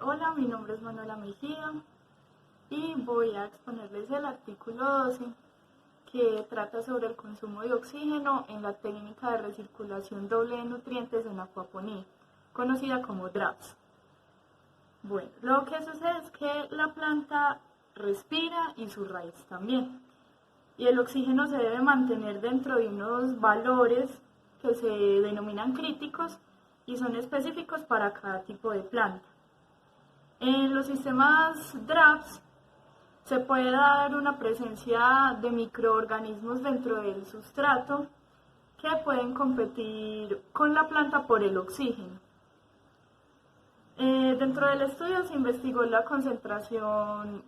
Hola, mi nombre es Manuela Mejía y voy a exponerles el artículo 12 que trata sobre el consumo de oxígeno en la técnica de recirculación doble de nutrientes en acuaponía, conocida como DRAPS. Bueno, lo que sucede es que la planta respira y su raíz también, y el oxígeno se debe mantener dentro de unos valores que se denominan críticos y son específicos para cada tipo de planta. En los sistemas DRAPS se puede dar una presencia de microorganismos dentro del sustrato que pueden competir con la planta por el oxígeno. Dentro del estudio se investigó la concentración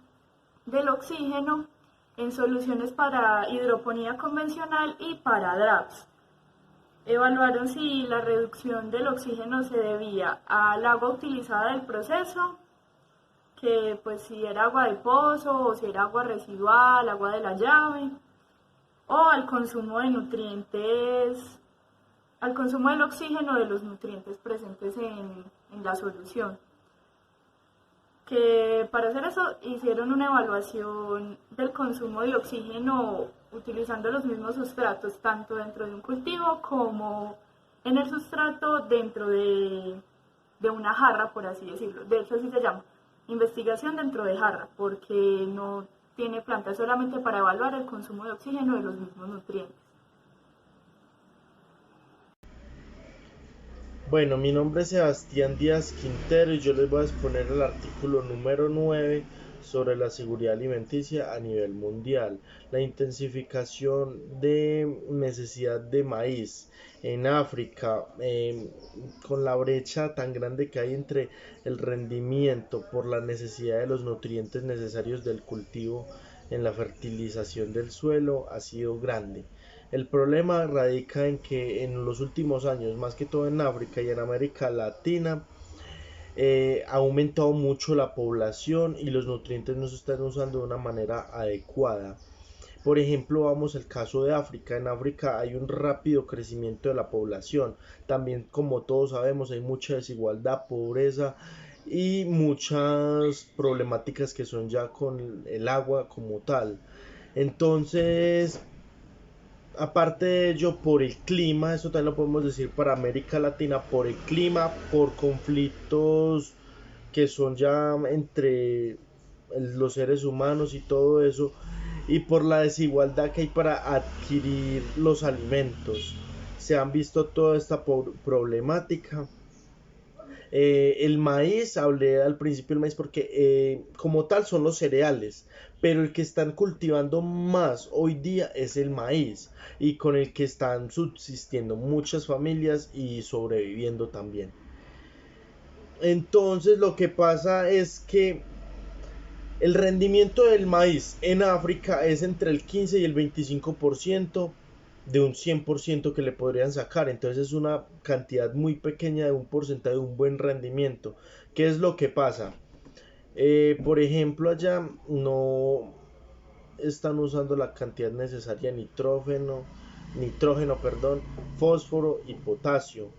del oxígeno en soluciones para hidroponía convencional y para DRAPS. Evaluaron si la reducción del oxígeno se debía al agua utilizada del proceso, que pues si era agua de pozo o si era agua residual, agua de la llave, o al consumo de nutrientes, al consumo del oxígeno de los nutrientes presentes en la solución. Que para hacer eso hicieron una evaluación del consumo de oxígeno utilizando los mismos sustratos, tanto dentro de un cultivo como en el sustrato dentro de una jarra, por así decirlo. De hecho, así se llama, investigación dentro de jarra, porque no tiene planta, solamente para evaluar el consumo de oxígeno de los mismos nutrientes. Bueno, mi nombre es Sebastián Díaz Quintero y yo les voy a exponer el artículo número 9 sobre la seguridad alimenticia a nivel mundial, la intensificación de necesidad de maíz en África, con la brecha tan grande que hay entre el rendimiento por la necesidad de los nutrientes necesarios del cultivo en la fertilización del suelo ha sido grande. El problema radica en que en los últimos años, más que todo en África y en América Latina, ha aumentado mucho la población y los nutrientes no se están usando de una manera adecuada. Por ejemplo, vamos al caso de África. En África hay un rápido crecimiento de la población. También, como todos sabemos, hay mucha desigualdad, pobreza y muchas problemáticas que son ya con el agua como tal. Entonces, aparte de ello, por el clima, eso también lo podemos decir para América Latina, por el clima, por conflictos que son ya entre los seres humanos y todo eso, y por la desigualdad que hay para adquirir los alimentos. Se han visto toda esta problemática. El maíz, hablé al principio del maíz porque como tal son los cereales, pero el que están cultivando más hoy día es el maíz y con el que están subsistiendo muchas familias y sobreviviendo también. Entonces lo que pasa es que el rendimiento del maíz en África es entre el 15 y el 25% de un 100% que le podrían sacar. Entonces es una cantidad muy pequeña de un porcentaje de un buen rendimiento. ¿Qué es lo que pasa? Por ejemplo, allá no están usando la cantidad necesaria de nitrógeno, perdón, fósforo y potasio,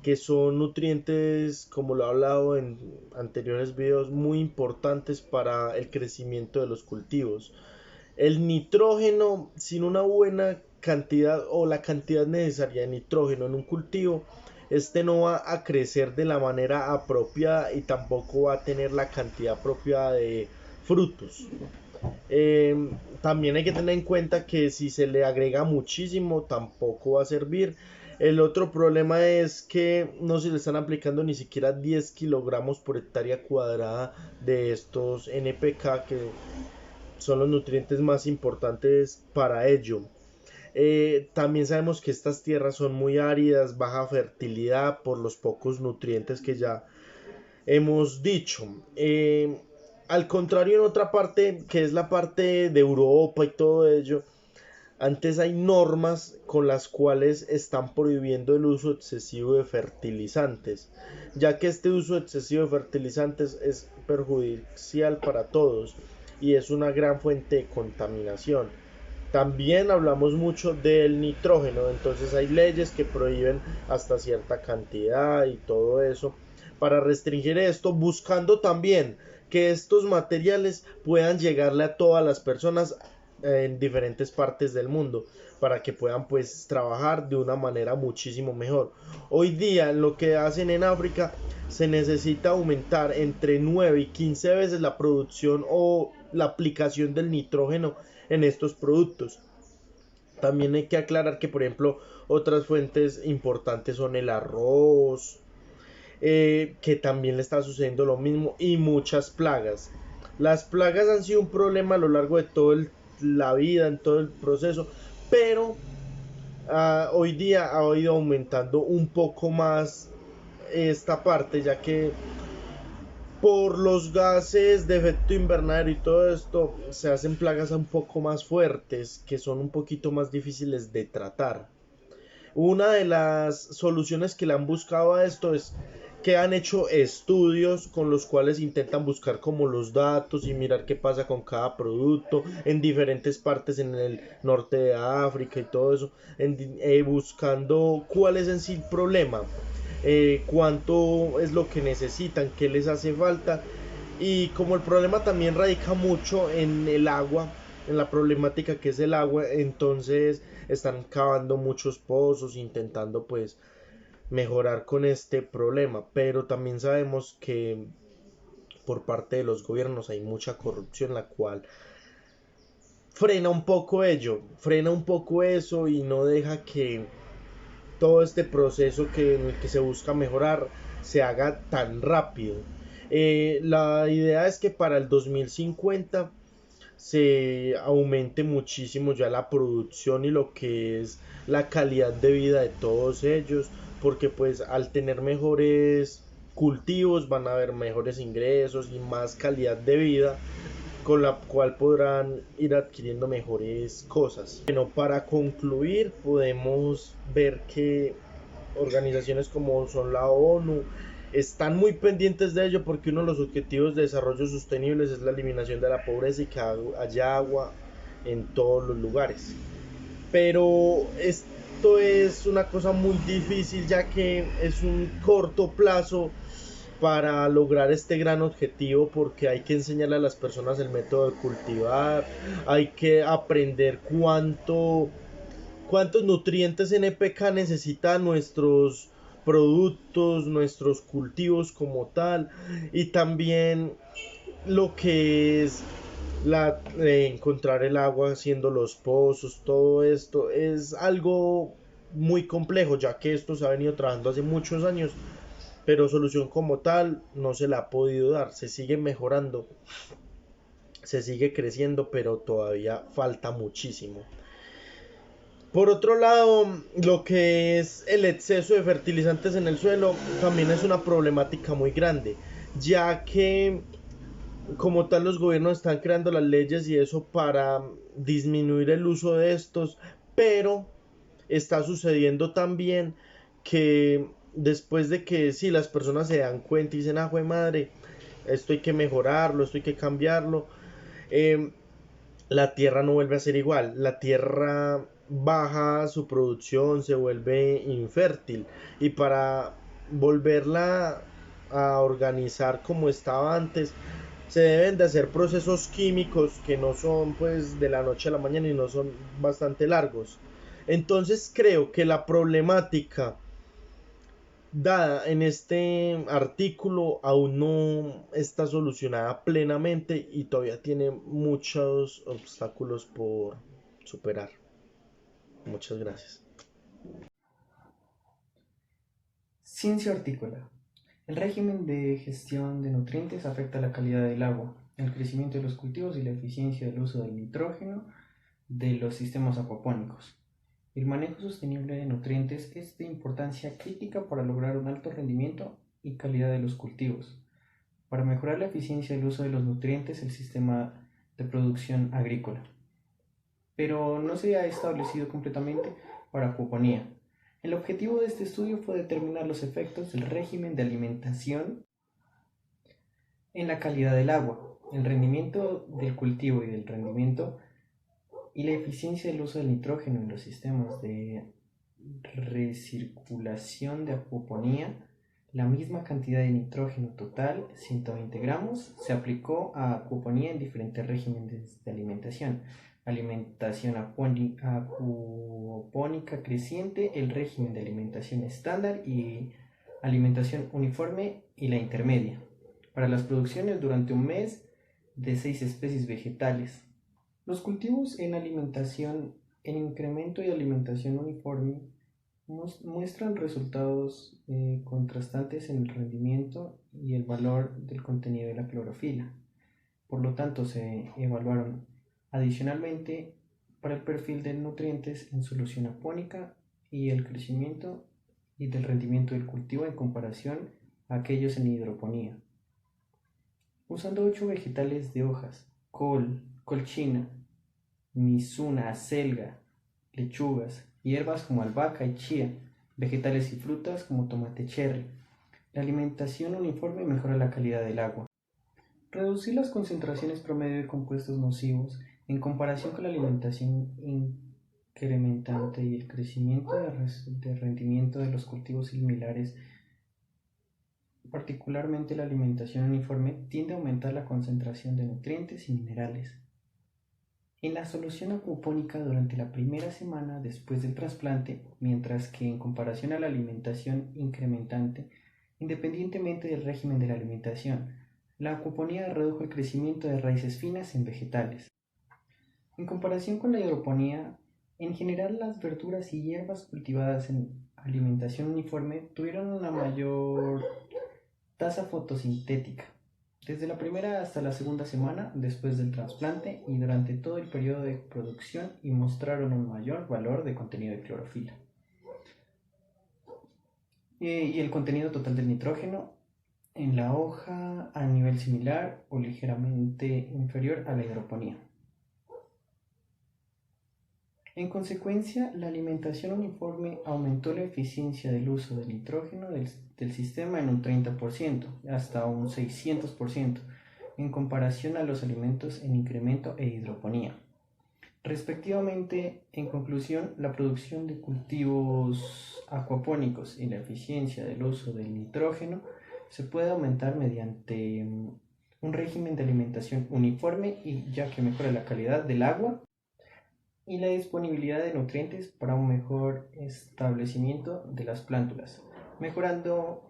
que son nutrientes, como lo he hablado en anteriores videos, muy importantes para el crecimiento de los cultivos. El nitrógeno, sin una buena cantidad o la cantidad necesaria de nitrógeno en un cultivo, este no va a crecer de la manera apropiada y tampoco va a tener la cantidad apropiada de frutos. También hay que tener en cuenta que si se le agrega muchísimo tampoco va a servir. El otro problema es que no se le están aplicando ni siquiera 10 kilogramos por hectárea cuadrada de estos NPK, que son los nutrientes más importantes para ello. También sabemos que estas tierras son muy áridas, baja fertilidad por los pocos nutrientes que ya hemos dicho. Al contrario, en otra parte, que es la parte de Europa y todo ello, antes hay normas con las cuales están prohibiendo el uso excesivo de fertilizantes, ya que este uso excesivo de fertilizantes es perjudicial para todos y es una gran fuente de contaminación. También hablamos mucho del nitrógeno, entonces hay leyes que prohíben hasta cierta cantidad y todo eso, para restringir esto, buscando también que estos materiales puedan llegarle a todas las personas en diferentes partes del mundo para que puedan pues trabajar de una manera muchísimo mejor. Hoy día lo que hacen en África se necesita aumentar entre 9 y 15 veces la producción o la aplicación del nitrógeno en estos productos. También hay que aclarar que, por ejemplo, otras fuentes importantes son el arroz, que también le está sucediendo lo mismo, y muchas plagas. Las plagas han sido un problema a lo largo de toda la vida, en todo el proceso, pero hoy día ha ido aumentando un poco más esta parte, ya que por los gases de efecto invernadero y todo esto se hacen plagas un poco más fuertes, que son un poquito más difíciles de tratar. Una de las soluciones que le han buscado a esto es que han hecho estudios con los cuales intentan buscar como los datos y mirar qué pasa con cada producto en diferentes partes en el norte de África y todo eso, buscando cuál es en sí el problema, cuánto es lo que necesitan, qué les hace falta. Y como el problema también radica mucho en el agua, en la problemática que es el agua, entonces están cavando muchos pozos intentando pues mejorar con este problema, pero también sabemos que por parte de los gobiernos hay mucha corrupción, la cual frena un poco ello, frena un poco eso y no deja que todo este proceso en el que se busca mejorar se haga tan rápido. La idea es que para el 2050 se aumente muchísimo ya la producción y lo que es la calidad de vida de todos ellos, porque pues al tener mejores cultivos van a haber mejores ingresos y más calidad de vida, con la cual podrán ir adquiriendo mejores cosas. Bueno, para concluir podemos ver que organizaciones como son la ONU están muy pendientes de ello, porque uno de los objetivos de desarrollo sostenibles es la eliminación de la pobreza y que haya agua en todos los lugares. Pero esto es una cosa muy difícil, ya que es un corto plazo para lograr este gran objetivo, porque hay que enseñarle a las personas el método de cultivar, hay que aprender cuántos nutrientes NPK necesitan nuestros productos, nuestros cultivos como tal, y también lo que es encontrar el agua haciendo los pozos. Todo esto es algo muy complejo, ya que esto se ha venido trabajando hace muchos años, pero solución como tal no se la ha podido dar. Se sigue mejorando, se sigue creciendo, pero todavía falta muchísimo. Por otro lado, lo que es el exceso de fertilizantes en el suelo también es una problemática muy grande, ya que como tal los gobiernos están creando las leyes y eso para disminuir el uso de estos, pero está sucediendo también que después de que si las personas se dan cuenta y dicen, ah, jue madre, esto hay que mejorarlo, esto hay que cambiarlo, eh, la tierra no vuelve a ser igual, la tierra baja su producción, se vuelve infértil, y para volverla a organizar como estaba antes se deben de hacer procesos químicos que no son pues de la noche a la mañana y no son bastante largos. Entonces creo que la problemática dada en este artículo aún no está solucionada plenamente y todavía tiene muchos obstáculos por superar. Muchas gracias. Ciencia hortícola. El régimen de gestión de nutrientes afecta la calidad del agua, el crecimiento de los cultivos y la eficiencia del uso del nitrógeno de los sistemas acuapónicos. El manejo sostenible de nutrientes es de importancia crítica para lograr un alto rendimiento y calidad de los cultivos. Para mejorar la eficiencia del uso de los nutrientes, el sistema de producción agrícola. Pero no se ha establecido completamente para acuaponía. El objetivo de este estudio fue determinar los efectos del régimen de alimentación en la calidad del agua, el rendimiento del cultivo y del rendimiento y la eficiencia del uso del nitrógeno en los sistemas de recirculación de acuaponía La misma cantidad de nitrógeno total, 120 gramos, se aplicó a acuaponía en diferentes regímenes de alimentación. Alimentación acuapónica creciente, el régimen de alimentación estándar y alimentación uniforme y la intermedia. Para las producciones durante un mes de 6 especies vegetales. Los cultivos en alimentación en incremento y alimentación uniforme muestran resultados contrastantes en el rendimiento y el valor del contenido de la clorofila. Por lo tanto, se evaluaron adicionalmente para el perfil de nutrientes en solución apónica y el crecimiento y del rendimiento del cultivo en comparación a aquellos en hidroponía. Usando 8 vegetales de hojas, col, china, mizuna, acelga, lechugas, hierbas como albahaca y chía, vegetales y frutas como tomate cherry. La alimentación uniforme mejora la calidad del agua. Reducir las concentraciones promedio de compuestos nocivos en comparación con la alimentación incrementante y el crecimiento de rendimiento de los cultivos similares, particularmente la alimentación uniforme, tiende a aumentar la concentración de nutrientes y minerales. En la solución acuapónica durante la primera semana después del trasplante, mientras que en comparación a la alimentación incrementante, independientemente del régimen de la alimentación, la acuaponía redujo el crecimiento de raíces finas en vegetales. En comparación con la hidroponía, en general las verduras y hierbas cultivadas en alimentación uniforme tuvieron una mayor tasa fotosintética, desde la primera hasta la segunda semana después del trasplante y durante todo el periodo de producción y mostraron un mayor valor de contenido de clorofila. Y el contenido total del nitrógeno en la hoja a nivel similar o ligeramente inferior a la hidroponía. En consecuencia, la alimentación uniforme aumentó la eficiencia del uso del nitrógeno del sistema en un 30%, hasta un 600%, en comparación a los alimentos en incremento e hidroponía. Respectivamente, en conclusión, la producción de cultivos acuapónicos y la eficiencia del uso del nitrógeno se puede aumentar mediante un régimen de alimentación uniforme y ya que mejora la calidad del agua y la disponibilidad de nutrientes para un mejor establecimiento de las plántulas, mejorando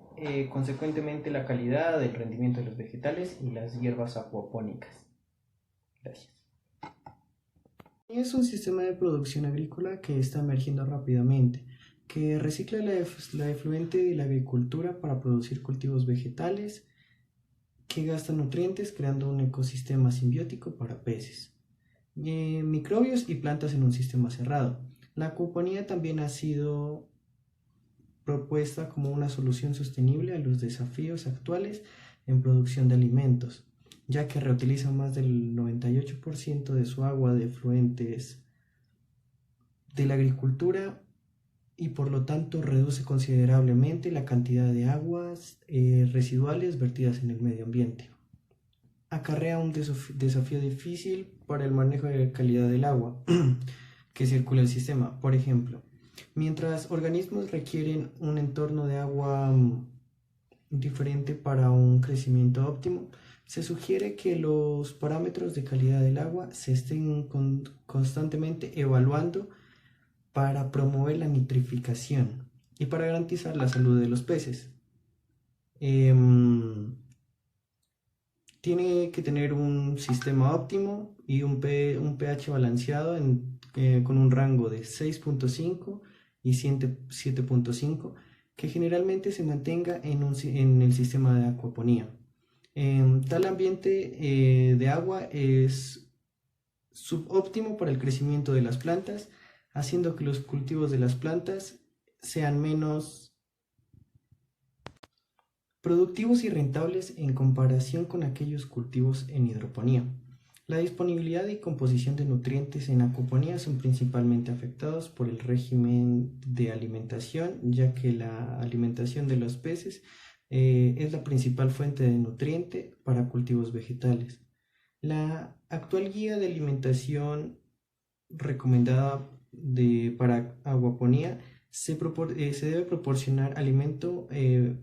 consecuentemente la calidad del rendimiento de los vegetales y las hierbas acuapónicas. Gracias. Es un sistema de producción agrícola que está emergiendo rápidamente, que recicla la efluente de la agricultura para producir cultivos vegetales que gastan nutrientes creando un ecosistema simbiótico para peces, microbios y plantas en un sistema cerrado. La acuaponía también ha sido propuesta como una solución sostenible a los desafíos actuales en producción de alimentos, ya que reutiliza más del 98% de su agua de efluentes de la agricultura y por lo tanto reduce considerablemente la cantidad de aguas residuales vertidas en el medio ambiente. Acarrea un desafío difícil para el manejo de calidad del agua que circula el sistema. Por ejemplo, mientras organismos requieren un entorno de agua diferente para un crecimiento óptimo, se sugiere que los parámetros de calidad del agua se estén constantemente evaluando para promover la nitrificación y para garantizar la salud de los peces. Tiene que tener un sistema óptimo y un pH balanceado con un rango de 6.5 y 7.5 que generalmente se mantenga en el sistema de acuaponía. Tal ambiente de agua es subóptimo para el crecimiento de las plantas, haciendo que los cultivos de las plantas sean menos productivos y rentables en comparación con aquellos cultivos en hidroponía. La disponibilidad y composición de nutrientes en acuaponía son principalmente afectados por el régimen de alimentación, ya que la alimentación de los peces es la principal fuente de nutriente para cultivos vegetales. La actual guía de alimentación recomendada para acuaponía se debe proporcionar alimento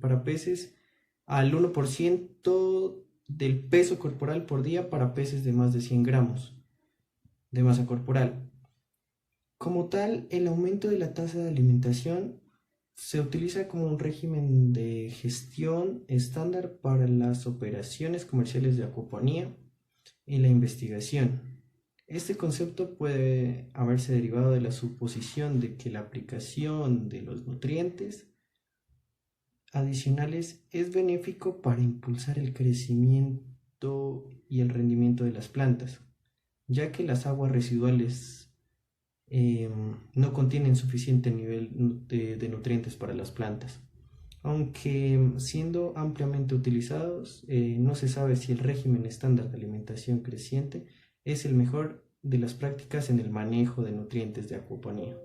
para peces al 1% del peso corporal por día para peces de más de 100 gramos de masa corporal. Como tal, el aumento de la tasa de alimentación se utiliza como un régimen de gestión estándar para las operaciones comerciales de acuaponía y la investigación. Este concepto puede haberse derivado de la suposición de que la aplicación de los nutrientes adicionales es benéfico para impulsar el crecimiento y el rendimiento de las plantas, ya que las aguas residuales no contienen suficiente nivel de nutrientes para las plantas. Aunque siendo ampliamente utilizados, no se sabe si el régimen estándar de alimentación creciente es el mejor de las prácticas en el manejo de nutrientes de acuaponía.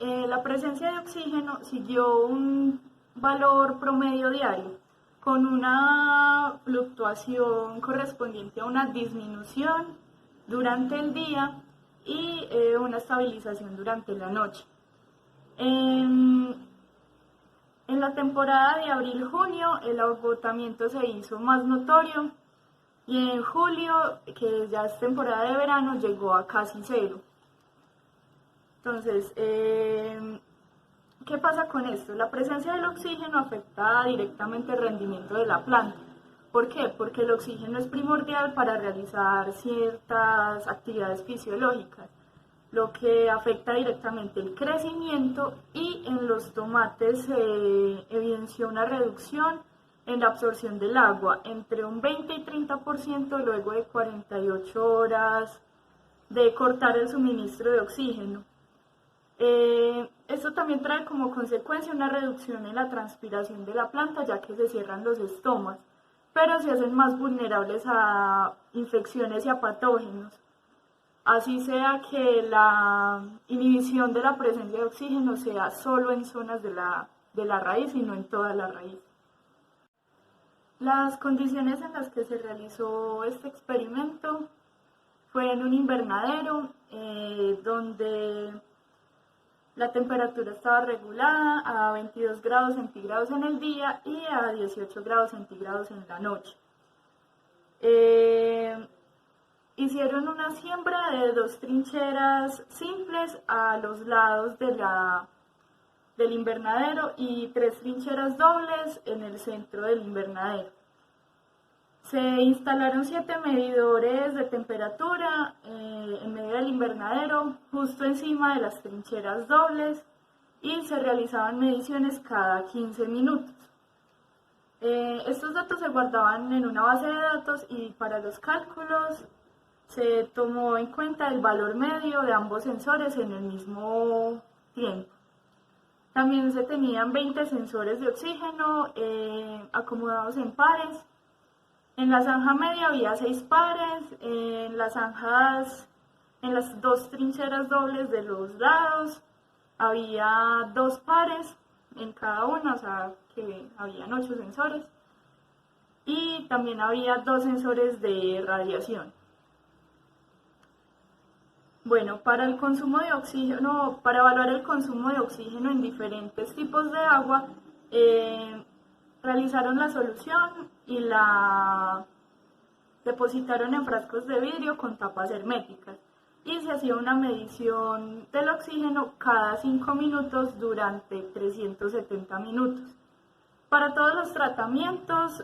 La presencia de oxígeno siguió un valor promedio diario, con una fluctuación correspondiente a una disminución durante el día y una estabilización durante la noche. En la temporada de abril-junio el agotamiento se hizo más notorio y en julio, que ya es temporada de verano, llegó a casi cero. Entonces, ¿qué pasa con esto? La presencia del oxígeno afecta directamente el rendimiento de la planta. ¿Por qué? Porque el oxígeno es primordial para realizar ciertas actividades fisiológicas, lo que afecta directamente el crecimiento, y en los tomates se evidenció una reducción en la absorción del agua entre un 20 y 30% luego de 48 horas de cortar el suministro de oxígeno. Esto también trae como consecuencia una reducción en la transpiración de la planta, ya que se cierran los estomas, pero se hacen más vulnerables a infecciones y a patógenos. Así sea que la inhibición de la presencia de oxígeno sea solo en zonas de la raíz y no en toda la raíz. Las condiciones en las que se realizó este experimento fue en un invernadero donde la temperatura estaba regulada a 22 grados centígrados en el día y a 18 grados centígrados en la noche. Hicieron una siembra de 2 trincheras simples a los lados del invernadero y 3 trincheras dobles en el centro del invernadero. Se instalaron 7 medidores de temperatura en medio del invernadero, justo encima de las trincheras dobles, y se realizaban mediciones cada 15 minutos. Estos datos se guardaban en una base de datos y para los cálculos se tomó en cuenta el valor medio de ambos sensores en el mismo tiempo. También se tenían 20 sensores de oxígeno acomodados en pares. En la zanja media había 6 pares, en las 2 trincheras dobles de los lados había 2 pares en cada una, o sea que habían 8 sensores, y también había 2 sensores de radiación. Bueno, para el consumo de oxígeno, para evaluar el consumo de oxígeno en diferentes tipos de agua, realizaron la solución y la depositaron en frascos de vidrio con tapas herméticas y se hacía una medición del oxígeno cada 5 minutos durante 370 minutos. Para todos los tratamientos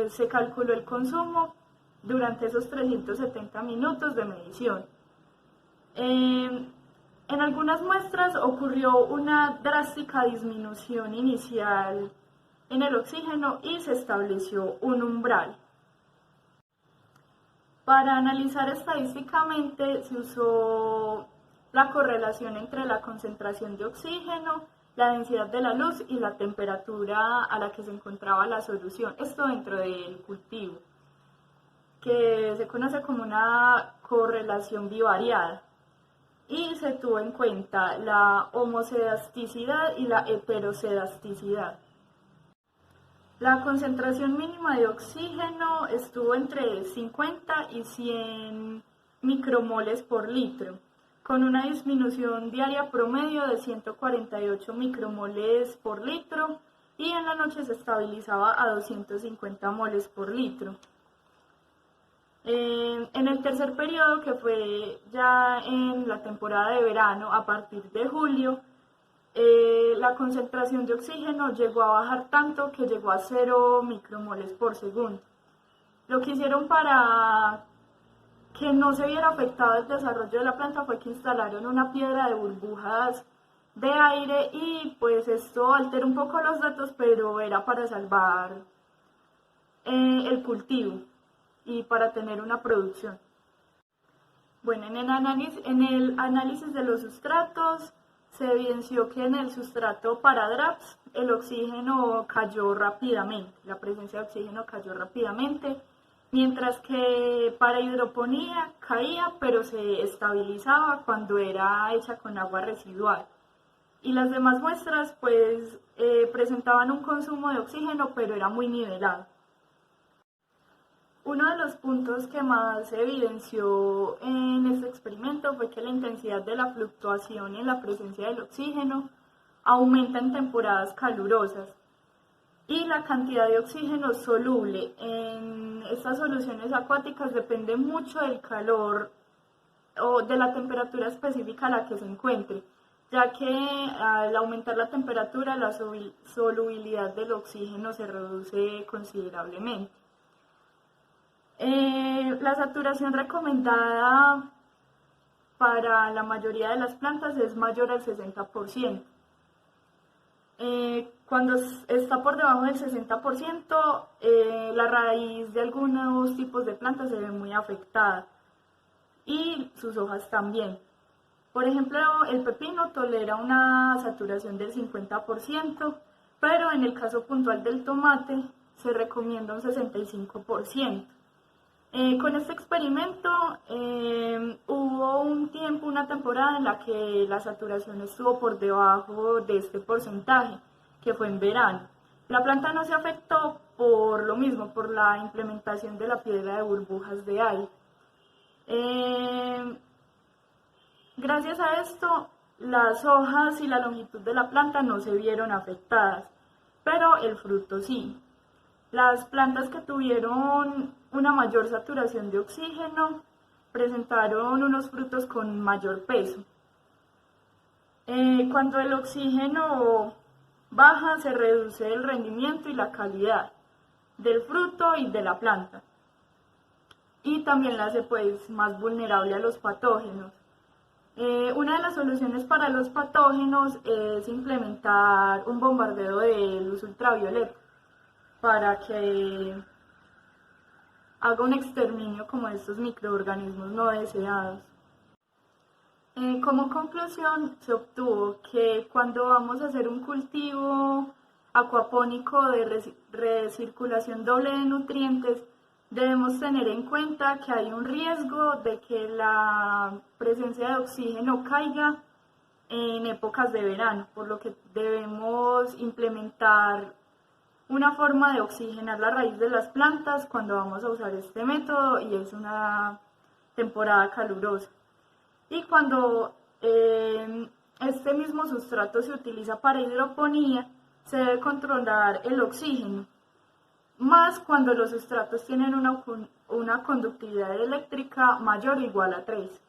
se calculó el consumo durante esos 370 minutos de medición. En algunas muestras ocurrió una drástica disminución inicial en el oxígeno y se estableció un umbral. Para analizar estadísticamente se usó la correlación entre la concentración de oxígeno, la densidad de la luz y la temperatura a la que se encontraba la solución, esto dentro del cultivo, que se conoce como una correlación bivariada. Y se tuvo en cuenta la homocedasticidad y la heterocedasticidad. La concentración mínima de oxígeno estuvo entre 50 y 100 micromoles por litro, con una disminución diaria promedio de 148 micromoles por litro y en la noche se estabilizaba a 250 moles por litro. En el tercer periodo, que fue ya en la temporada de verano, a partir de julio, la concentración de oxígeno llegó a bajar tanto que llegó a 0 micromoles por segundo. Lo que hicieron para que no se viera afectado el desarrollo de la planta fue que instalaron una piedra de burbujas de aire y pues esto alteró un poco los datos, pero era para salvar el cultivo y para tener una producción. Bueno, en el análisis de los sustratos se evidenció que en el sustrato para DRAPS el oxígeno cayó rápidamente, la presencia de oxígeno cayó rápidamente, mientras que para hidroponía caía pero se estabilizaba cuando era hecha con agua residual. Y las demás muestras pues presentaban un consumo de oxígeno pero era muy nivelado. Uno de los puntos que más se evidenció en este experimento fue que la intensidad de la fluctuación en la presencia del oxígeno aumenta en temporadas calurosas y la cantidad de oxígeno soluble en estas soluciones acuáticas depende mucho del calor o de la temperatura específica a la que se encuentre, ya que al aumentar la temperatura la solubilidad del oxígeno se reduce considerablemente. La saturación recomendada para la mayoría de las plantas es mayor al 60%. Cuando está por debajo del 60%, la raíz de algunos tipos de plantas se ve muy afectada y sus hojas también. Por ejemplo, el pepino tolera una saturación del 50%, pero en el caso puntual del tomate se recomienda un 65%. Con este experimento hubo una temporada en la que la saturación estuvo por debajo de este porcentaje, que fue en verano. La planta no se afectó por lo mismo, por la implementación de la piedra de burbujas de aire. Gracias a esto, las hojas y la longitud de la planta no se vieron afectadas, pero el fruto sí. Las plantas que tuvieron una mayor saturación de oxígeno presentaron unos frutos con mayor peso. Cuando el oxígeno baja, se reduce el rendimiento y la calidad del fruto y de la planta. Y también la hace pues más vulnerable a los patógenos. Una de las soluciones para los patógenos es implementar un bombardeo de luz ultravioleta para que haga un exterminio como de estos microorganismos no deseados. Como conclusión, se obtuvo que cuando vamos a hacer un cultivo acuapónico de recirculación doble de nutrientes, debemos tener en cuenta que hay un riesgo de que la presencia de oxígeno caiga en épocas de verano, por lo que debemos implementar una forma de oxigenar la raíz de las plantas cuando vamos a usar este método y es una temporada calurosa. Y cuando este mismo sustrato se utiliza para hidroponía, se debe controlar el oxígeno, más cuando los sustratos tienen una conductividad eléctrica mayor o igual a 3.